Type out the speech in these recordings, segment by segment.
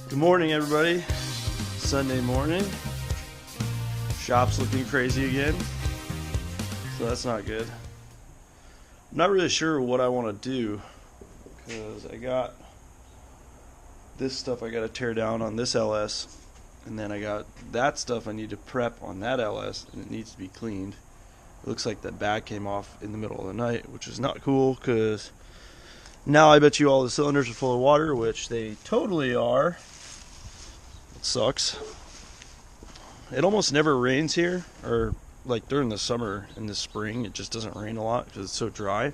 Good morning, everybody. Sunday morning. Shop's looking crazy again, so that's not good. I'm not really sure what I want to do because I got this stuff I got to tear down on this LS, and then I got that stuff I need to prep on that LS, and it needs to be cleaned. It looks like that bag came off in the middle of the night, which is not cool because now I bet you all the cylinders are full of water, which they totally are. It sucks. It almost never rains here, or like during the summer and the spring, it just doesn't rain a lot because it's so dry.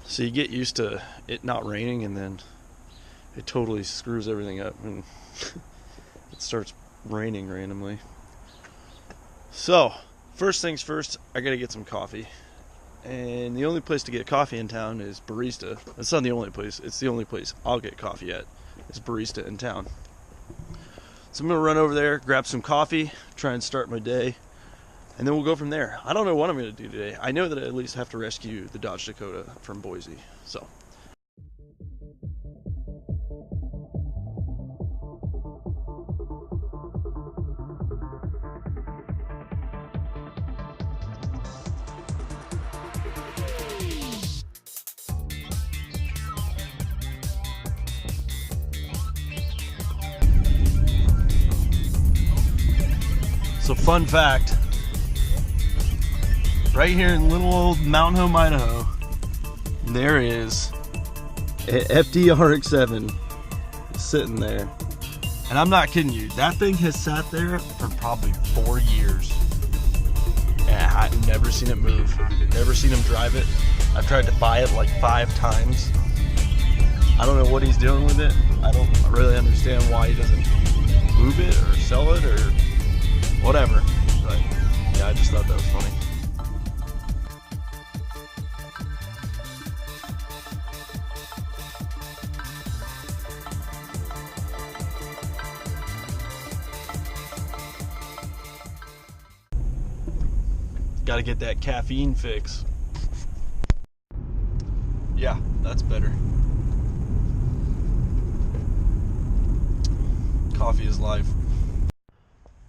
So you get used to it not raining, and then it totally screws everything up, and it starts raining randomly. So, first things first, I gotta get some coffee. And the only place to get coffee in town is Barista. It's not the only place, it's the only place I'll get coffee at, is Barista in town. So I'm going to run over there, grab some coffee, try and start my day, and then we'll go from there. I don't know what I'm going to do today. I know that I at least have to rescue the Dodge Dakota from Boise. So fun fact, right here in little old Mountain Home, Idaho, there is a FD-RX-7 sitting there. And I'm not kidding you, that thing has sat there for probably 4 years. And I've never seen it move, never seen him drive it. I've tried to buy it like 5 times. I don't know what he's doing with it. I don't really understand why he doesn't move it or sell it or whatever, but yeah, I just thought that was funny. Got to get that caffeine fix. Yeah, that's better. Coffee is life.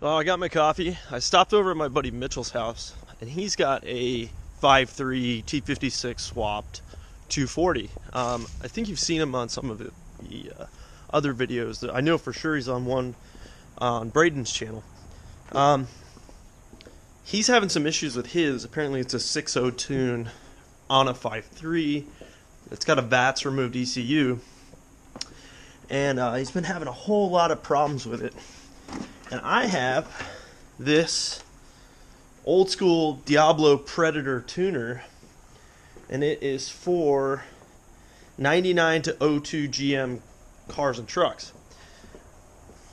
Well, I got my coffee. I stopped over at my buddy Mitchell's house, and he's got a 5.3 T56 swapped 240. I think you've seen him on some of the other videos. I know for sure he's on one on Braden's channel. He's having some issues with his. Apparently it's a 6.0 tune on a 5.3. It's got a VATS removed ECU, and he's been having a whole lot of problems with it. And I have this old school Diablo Predator tuner, and it is for 99 to 02 GM cars and trucks.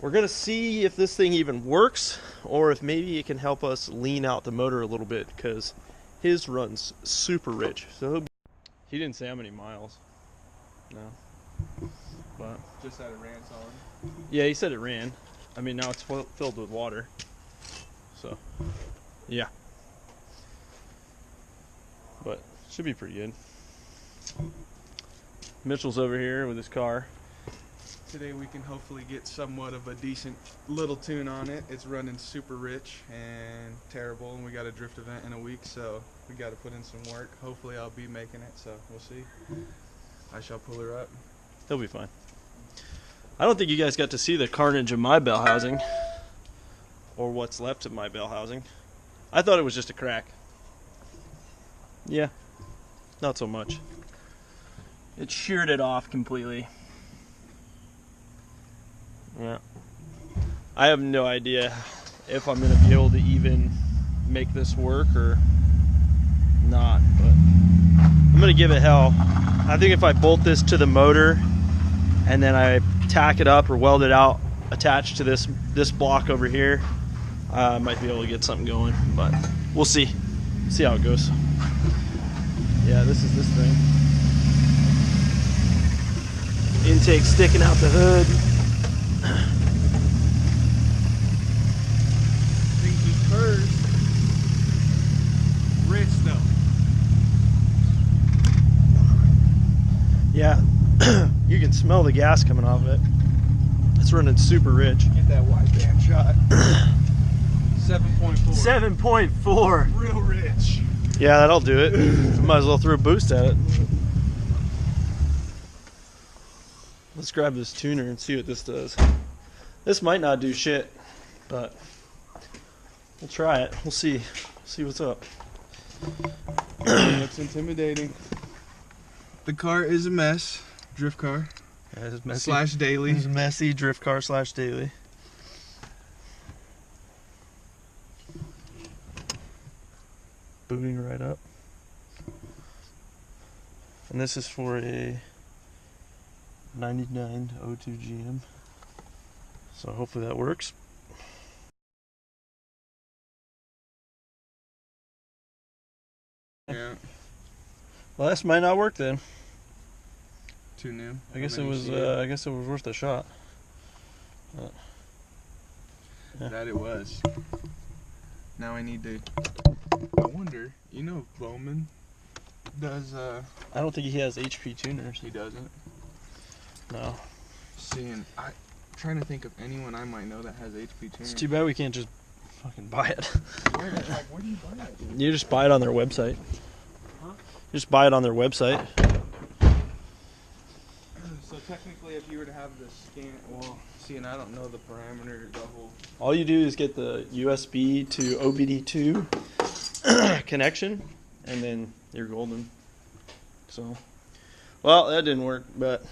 We're going to see if this thing even works, or if maybe it can help us lean out the motor a little bit, because his runs super rich. So he didn't say how many miles. No. But just had it ran solid. yeah, he said it ran. I mean, now it's filled with water. So, yeah. But, should be pretty good. Mitchell's over here with his car. Today we can hopefully get somewhat of a decent little tune on it. It's running super rich and terrible, and we got a drift event in a week, so we got to put in some work. Hopefully I'll be making it, so we'll see. I shall pull her up. He'll be fine. I don't think you guys got to see the carnage of my bell housing, or what's left of my bell housing. I thought it was just a crack. Yeah, not so much. It sheared it off completely. Yeah. I have no idea if I'm going to be able to even make this work or not, but I'm going to give it hell. I think if I bolt this to the motor and then I tack it up or weld it out attached to this block over here, I might be able to get something going, but we'll see how it goes. Yeah, this is this thing. Intake sticking out the hood. Thinking first. Rich though. Yeah. You can smell the gas coming off of it. It's running super rich. Get that wide band shot. 7.4. 7.4. Real rich. Yeah, that'll do it. Might as well throw a boost at it. Let's grab this tuner and see what this does. This might not do shit, but we'll try it. We'll see. See what's up. Looks intimidating. The car is a mess. Drift car. Yeah, it's messy. Slash daily. It's messy drift car slash daily. Booting right up. And this is for a 9902 GM. So hopefully that works. Yeah. Well, this might not work then. Too new. I guess it was worth a shot. Yeah. That it was. Now I need to. I wonder. You know, if Bowman does. I don't think he has HP tuners. He doesn't. No. I'm trying to think of anyone I might know that has HP tuners. It's too bad we can't just fucking buy it. Where do you buy it? You just buy it on their website. Huh? You just buy it on their website. So technically, if you were to have the scan, well, see, and I don't know the parameter, the whole. All you do is get the USB to OBD2 connection, and then you're golden. So, well, that didn't work, but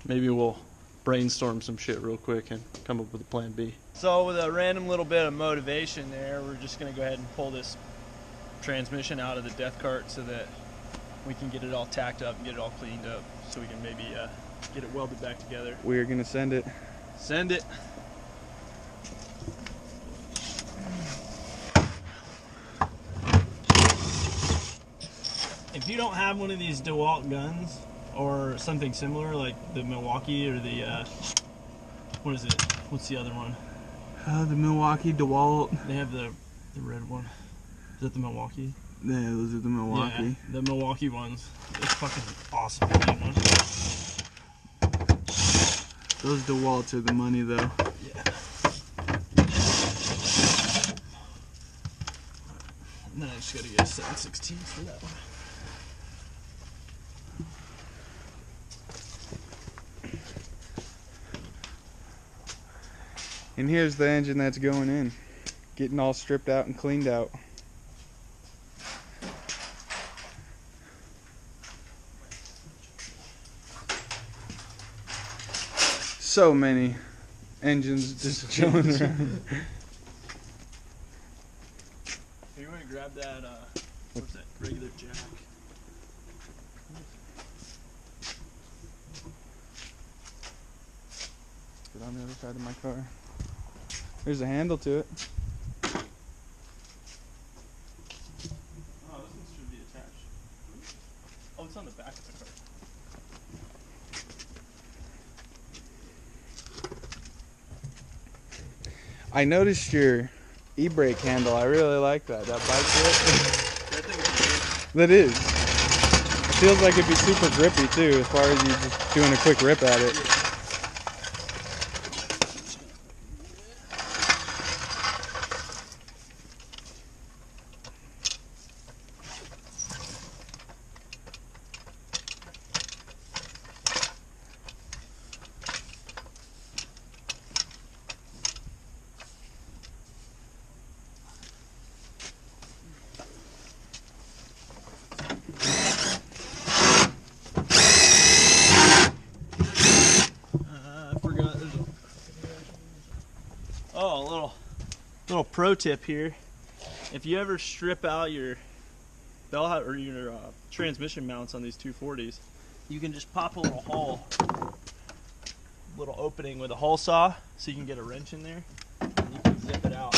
maybe we'll brainstorm some shit real quick and come up with a plan B. So with a random little bit of motivation there, we're just going to go ahead and pull this transmission out of the death cart so that we can get it all tacked up and get it all cleaned up so we can maybe get it welded back together. We're gonna send it. Send it. If you don't have one of these DeWalt guns or something similar like the Milwaukee or the what is it? What's the other one? The Milwaukee DeWalt. They have the red one. Is that the Milwaukee? Yeah, those are the Milwaukee. Yeah, the Milwaukee ones. It's fucking awesome. Those DeWalts are the money, though. Yeah. And then I just gotta get a 7/16 for that one. And here's the engine that's going in, getting all stripped out and cleaned out. So many engines just chilling around. You want to grab that, what's that, regular jack? Get on the other side of my car. There's a handle to it. Oh, this one should be attached. Oh, it's on the back of the car. I noticed your e-brake handle. I really like that. That bike grip. That thing is good. That is. It feels like it'd be super grippy too, as far as you just doing a quick rip at it. Oh, a little pro tip here. If you ever strip out your bell or your transmission mounts on these 240s, you can just pop a little hole, little opening with a hole saw, so you can get a wrench in there, and you can zip it out,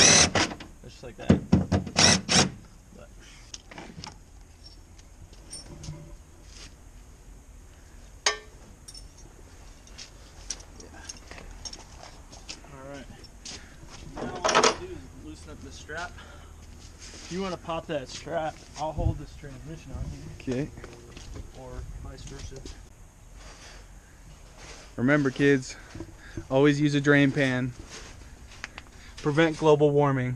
just like that. But, up the strap. If you want to pop that strap, I'll hold this transmission on here. Okay. Or vice versa. Remember, kids, always use a drain pan. Prevent global warming.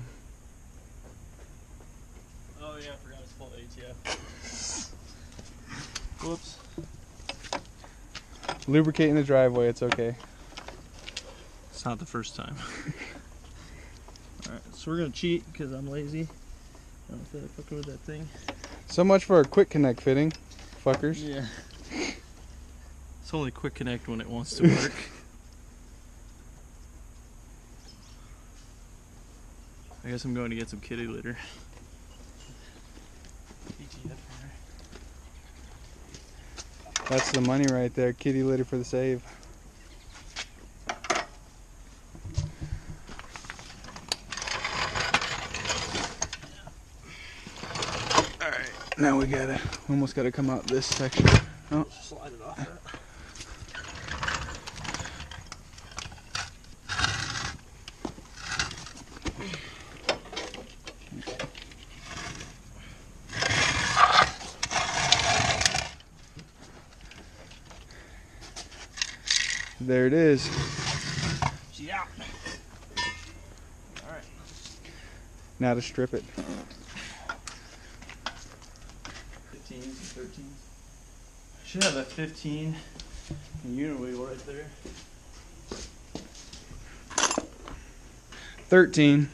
Oh yeah, I forgot it's full ATF. Whoops. Lubricating the driveway, it's okay. It's not the first time. Alright, so we're gonna cheat because I'm lazy. I don't feel like fucking with that thing. So much for a quick connect fitting, fuckers. Yeah. It's only quick connect when it wants to work. I guess I'm going to get some kitty litter. That's the money right there. Kitty litter for the save. Alright, now we almost gotta come out this section. Oh. Slide it off that. There it is. Yeah. Alright. Now to strip it. 15s and 13s. Should have that 15 unit wheel right there. 13.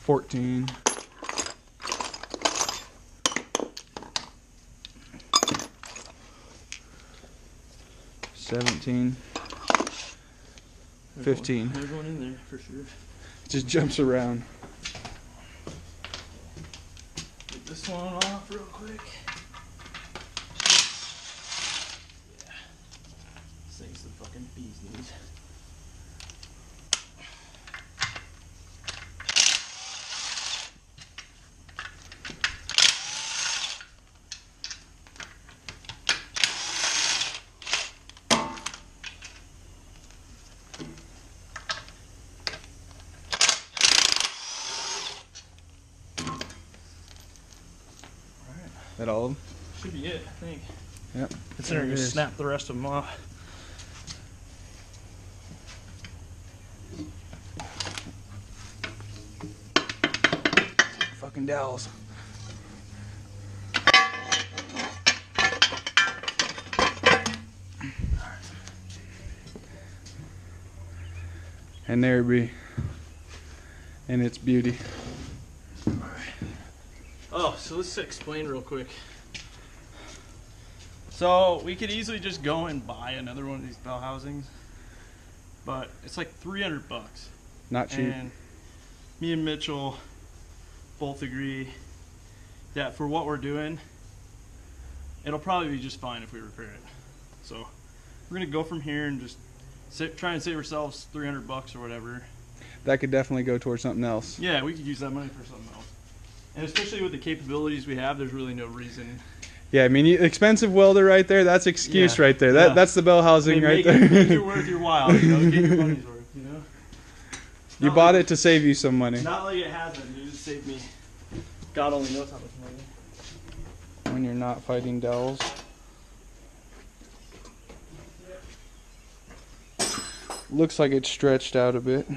14. 17. 15. They're going in there for sure. Just jumps around. Get this one off real quick. Yeah. This thing's the fucking bee's knees. That all of them? Should be it, I think. Yep. Considering you snap the rest of them off. Fucking dowels. And there it be. And its beauty. Oh, so let's explain real quick. So we could easily just go and buy another one of these bell housings, but it's like $300. Not cheap. And me and Mitchell both agree that for what we're doing, it'll probably be just fine if we repair it. So we're gonna go from here and just try and save ourselves $300 or whatever. That could definitely go towards something else. Yeah, we could use that money for something else. And especially with the capabilities we have, there's really no reason. Yeah, I mean, expensive welder right there. That's excuse right there. That's the bell housing right there. Make it worth your while. You know, get your money's worth. You know. You bought it to save you some money. Not like it hasn't, dude. It saved me. God only knows how much money. When you're not fighting dowels. Looks like it's stretched out a bit.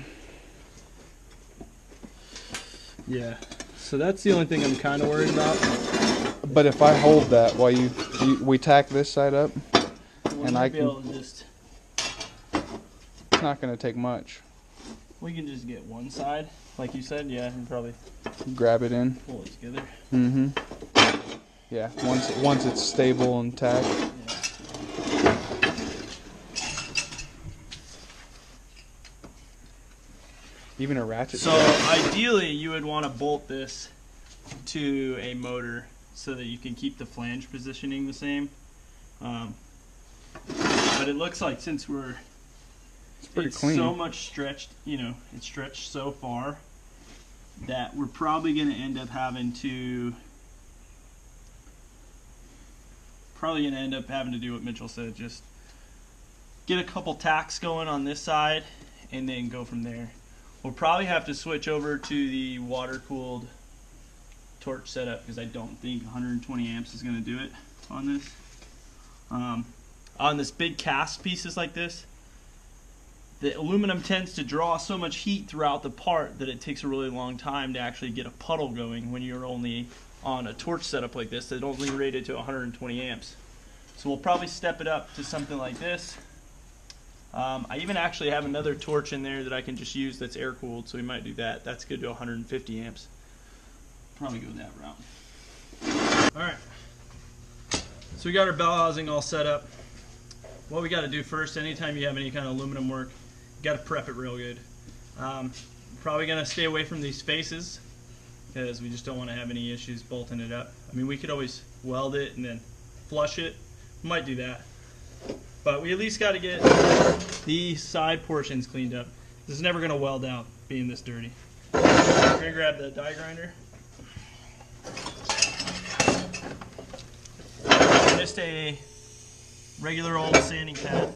Yeah. So that's the only thing I'm kind of worried about. But if I hold that while we tack this side up, and I be can, able to just, it's not going to take much. we can just get one side, like you said, yeah, and probably Grab it in. pull it together. Mm-hmm. Yeah, once it's stable and tacked. Yeah. Even a ratchet. So ideally, you would want to bolt this to a motor so that you can keep the flange positioning the same. But it looks like since it's pretty clean. So much stretched, you know, it's stretched so far that we're probably going to end up having to do what Mitchell said, just get a couple tacks going on this side and then go from there. We'll probably have to switch over to the water-cooled torch setup because I don't think 120 amps is going to do it on this. On this big cast pieces like this, the aluminum tends to draw so much heat throughout the part that it takes a really long time to actually get a puddle going when you're only on a torch setup like this that's only rated to 120 amps. So we'll probably step it up to something like this. I even actually have another torch in there that I can just use that's air cooled, so we might do that. That's good to 150 amps. Probably go that route. Alright, so we got our bell housing all set up. What we got to do first, anytime you have any kind of aluminum work, you got to prep it real good. Probably going to stay away from these faces because we just don't want to have any issues bolting it up. I mean, we could always weld it and then flush it. We might do that. But we at least got to get the side portions cleaned up. This is never going to weld out being this dirty. We're going to grab the die grinder. Just a regular old sanding pad.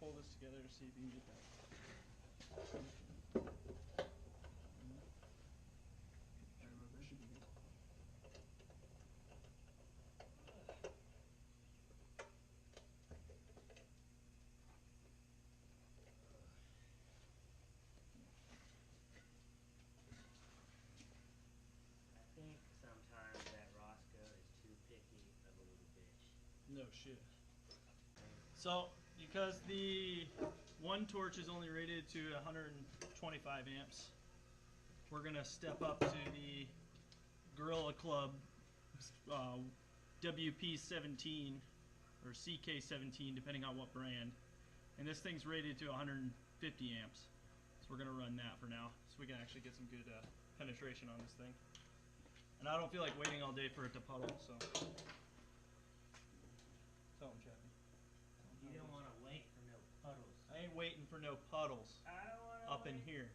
Pull this together to see if you can get that. I think sometimes that Roscoe is too picky of a little bitch. No shit. So, because the one torch is only rated to 125 amps, we're going to step up to the Gorilla Club WP17 or CK17, depending on what brand. And this thing's rated to 150 amps. So we're going to run that for now, so we can actually get some good penetration on this thing. And I don't feel like waiting all day for it to puddle, so. Tell them, Chappie. You don't want to wait for no puddles. I ain't waiting for no puddles I don't want up in here.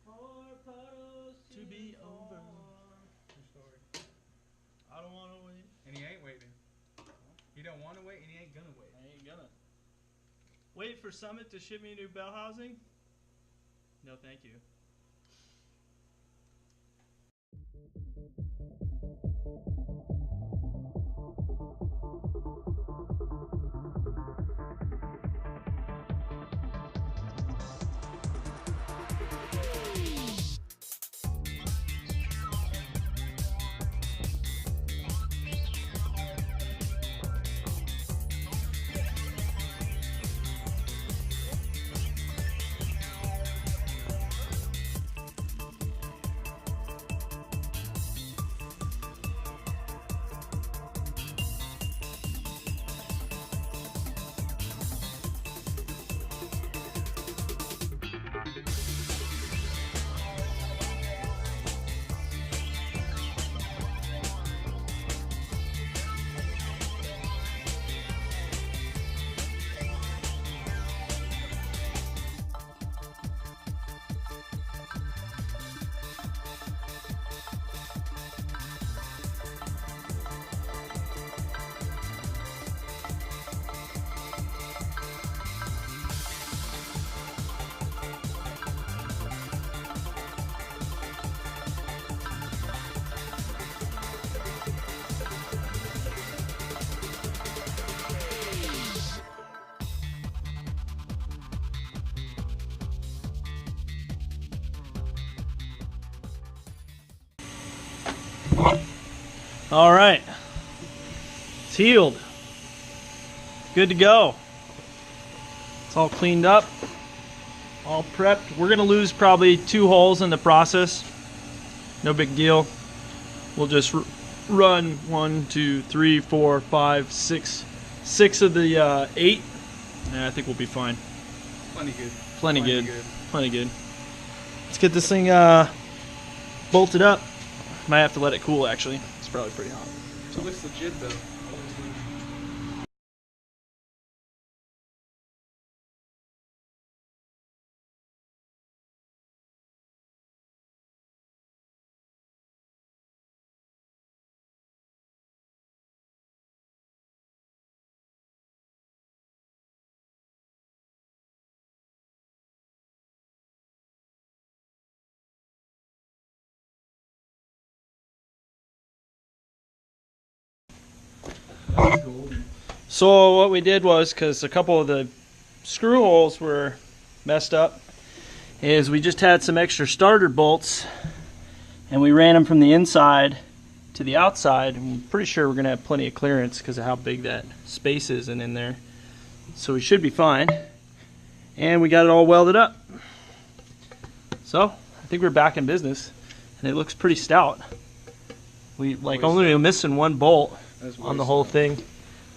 for puddles To be over. True story. I don't want to wait. And he ain't waiting. He don't want to wait, and he ain't gonna wait. I ain't gonna. Wait for Summit to ship me new bell housing? No, thank you. All right, it's healed. Good to go. It's all cleaned up, all prepped. We're gonna lose probably 2 holes in the process. No big deal. We'll just run 1, 2, 3, 4, 5, 6 of the 8, and I think we'll be fine. Plenty good. Plenty good. Plenty good. Let's get this thing bolted up. Might have to let it cool, actually. It's probably pretty hot. So it looks legit though. So what we did was, because a couple of the screw holes were messed up, is we just had some extra starter bolts and we ran them from the inside to the outside. I'm pretty sure we're going to have plenty of clearance because of how big that space is in there. So we should be fine. And we got it all welded up. So I think we're back in business and it looks pretty stout. We only missing 1 bolt on the whole thing.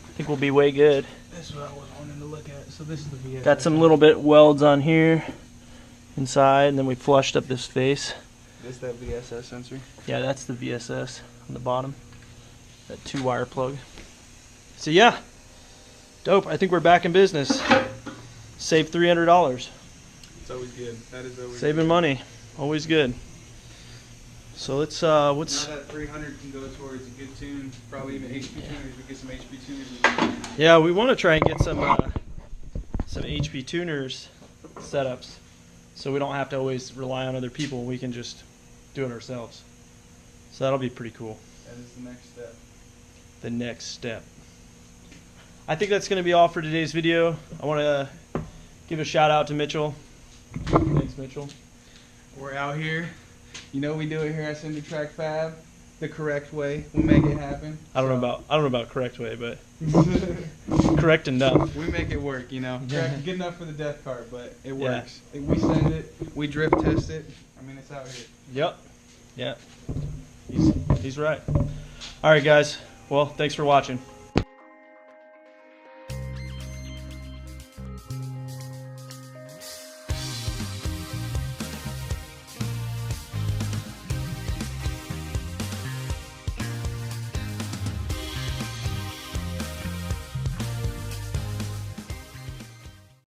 I think we'll be way good. This is what I was wanting to look at. So this is the VSS. Got some little bit welds on here inside, and then we flushed up this face. This that VSS sensor? Yeah, that's the VSS on the bottom. That 2-wire plug. So yeah, dope. I think we're back in business. Saved $300. It's always good. That is always Saving good. money, always good. So let's Now that 300 can go towards a good tune, probably even HP tuners. We get some HP tuners. Yeah, we want to try and get some HP tuners setups, so we don't have to always rely on other people. We can just do it ourselves. So that'll be pretty cool. That is the next step. The next step. I think that's going to be all for today's video. I want to give a shout out to Mitchell. Thanks, Mitchell. We're out here. You know we do it here at Cinder Track Fab the correct way. We make it happen. I don't know about correct way, but correct enough. We make it work, you know. Correct, good enough for the death cart, but it works. We send it, we drift test it. I mean, it's out here. Yep. Yeah. He's right. All right, guys. Well, thanks for watching.